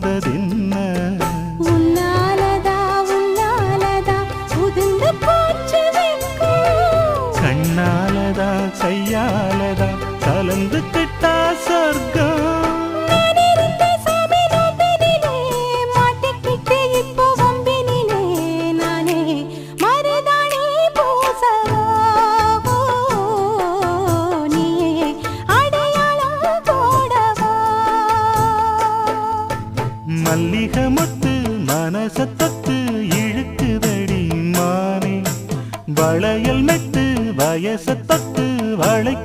வந்ததென்ன உன்னாலதா உன்னாலதா உதிர்ந்து போச்சு வெட்கம் கண்ணாலதா கையாலதா கலந்து கிட்டா சொர்க்கம் மல்லிகை முத்து மனசத்தத்து இழுக்குதடி மானே வளையல் மெட்டு வயசத்தத்து வளை